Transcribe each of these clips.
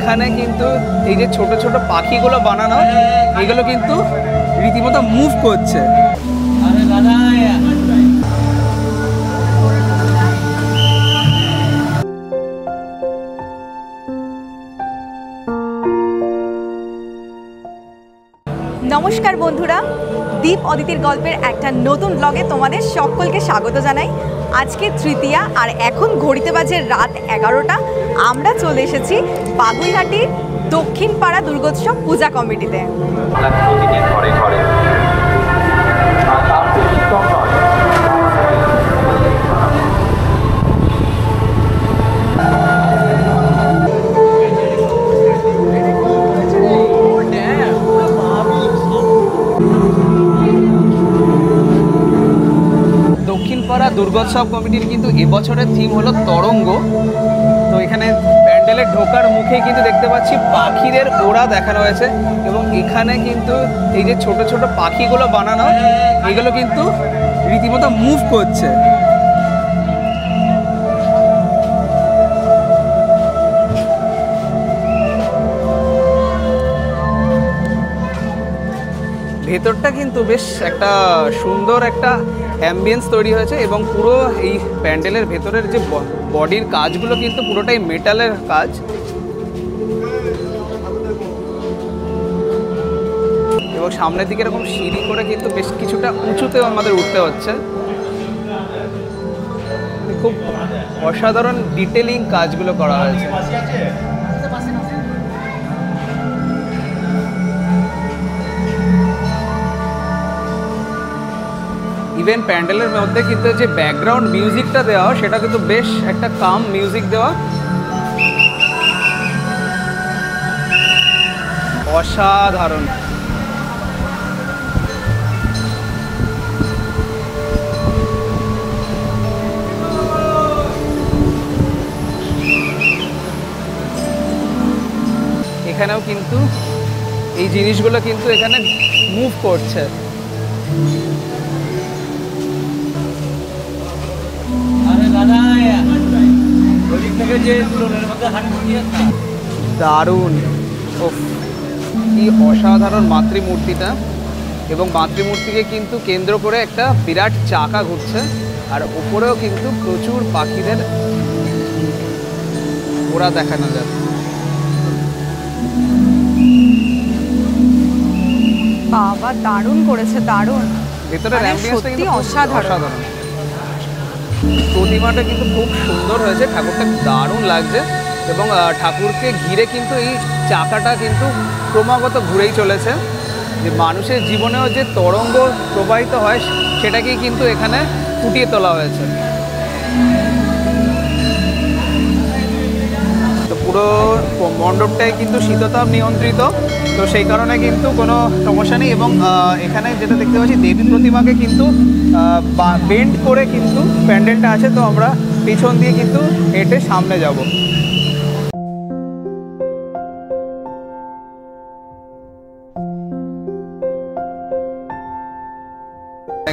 এখানে কিন্তু এই যে ছোট ছোট পাখিগুলো বানানো, এগুলো কিন্তু রীতিমতো মুভ করছে। আরে দাদা, নমস্কার বন্ধুরা, দীপ অদিতির গল্পের একটা নতুন ব্লগে তোমাদের সকলকে স্বাগত জানাই। আজকে তৃতীয়া আর এখন ঘড়িতে বাজে রাত 11টা। আমরা চলে এসেছি বাগুইহাটির দক্ষিণ পাড়া দুর্গোৎসব পূজা কমিটিতে। দক্ষিণপাড়া দুর্গোৎসব কমিটির কিন্তু এবছরের থিম হলো তরঙ্গ। তো এখানে প্যান্ডেলে ঢোকার মুখে কিন্তু দেখতে পাচ্ছি পাখিদের ওড়া দেখানো হয়েছে, এবং এখানে কিন্তু এই যে ছোট ছোট পাখিগুলো বানানো, এগুলো কিন্তু রীতিমতো মুভ করছে। ভেতরটা কিন্তু বেশ একটা সুন্দর একটা অ্যাম্বিয়েন্স তৈরি হয়েছে, এবং পুরো এই প্যান্ডেলের ভেতরের যে বডির কাজগুলো কিন্তু পুরোটাই মেটালের কাজ। এবং সামনের দিকে এরকম সিঁড়ি করে কিন্তু বেশ কিছুটা উঁচুতেও আমাদের উঠতে হচ্ছে। খুব অসাধারণ ডিটেলিং কাজগুলো করা হয়েছে। ইভেন প্যান্ডেলের মধ্যে কিন্তু যে ব্যাকগ্রাউন্ড মিউজিকটা দেওয়া, সেটা কিন্তু বেশ একটা কাম মিউজিক দেওয়া, অসাধারণ। এখানেও কিন্তু এই জিনিসগুলো কিন্তু এখানে মুভ করছে। দারুণ, কি অসাধারণ মাতৃমূর্তিটা। এবং মাতৃমূর্তিকে কিন্তু কেন্দ্র করে একটা বিরাট চাকা ঘুরছে, আর উপরেও কিন্তু প্রচুর পাখিদের ওড়া দেখানো যাচ্ছে। বাবা, দারুণ করেছে, দারুণ। ভেতরের অ্যাম্বিয়েন্সটা কিন্তু অসাধারণ। প্রতিমাটা কিন্তু খুব সুন্দর হয়েছে, ঠাকুরটা দারুণ লাগছে। এবং ঠাকুরকে ঘিরে কিন্তু এই চাকাটা কিন্তু ক্রমাগত ঘুরেই চলেছে। যে মানুষের জীবনেও যে তরঙ্গ প্রবাহিত হয়, সেটাকেই কিন্তু এখানে ফুটিয়ে তোলা হয়েছে। তো পুরো মণ্ডপটাই কিন্তু শীততাপ নিয়ন্ত্রিত, তো সেই কারণে কিন্তু কোনো সমস্যা নেই। এবং এখানে যেটা দেখতে পাচ্ছি, দেবী প্রতিমাকে কিন্তু বেন্ড করে কিন্তু প্যান্ডেলটা আছে। তো আমরা পিছন দিয়ে কিন্তু হেঁটে সামনে যাব।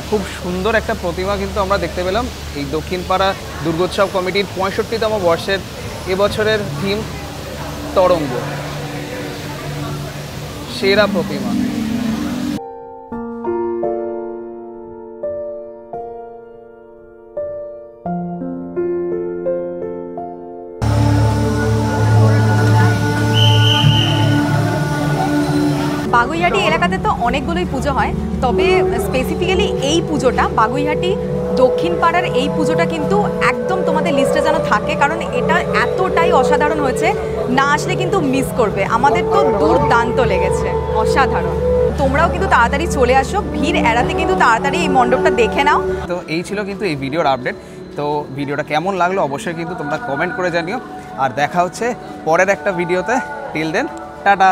খুব সুন্দর একটা প্রতিমা কিন্তু আমরা দেখতে পেলাম। এই দক্ষিণপাড়া দুর্গোৎসব কমিটির 65তম বর্ষের এবছরের থিম তরঙ্গ, সেরা প্রতিমা। বাগুইহাটি এলাকাতে তো অনেকগুলোই পুজো হয়, তবে স্পেসিফিক্যালি এই পুজোটা, বাগুইহাটি দক্ষিণ পাড়ার এই পুজোটা কিন্তু একদম তোমাদের লিস্টে যেন থাকে, কারণ এটা এতটাই অসাধারণ হয়েছে, না আসলে কিন্তু মিস করবে। আমাদের তো দুর্দান্ত লেগেছে, অসাধারণ। তোমরাও কিন্তু তাড়াতাড়ি চলে আসো, ভিড় এড়াতে কিন্তু তাড়াতাড়ি এই মণ্ডপটা দেখে নাও। তো এই ছিল কিন্তু এই ভিডিওর আপডেট। তো ভিডিওটা কেমন লাগলো অবশ্যই কিন্তু তোমরা কমেন্ট করে জানিও, আর দেখা হচ্ছে পরের একটা ভিডিওতে। Till then, tata.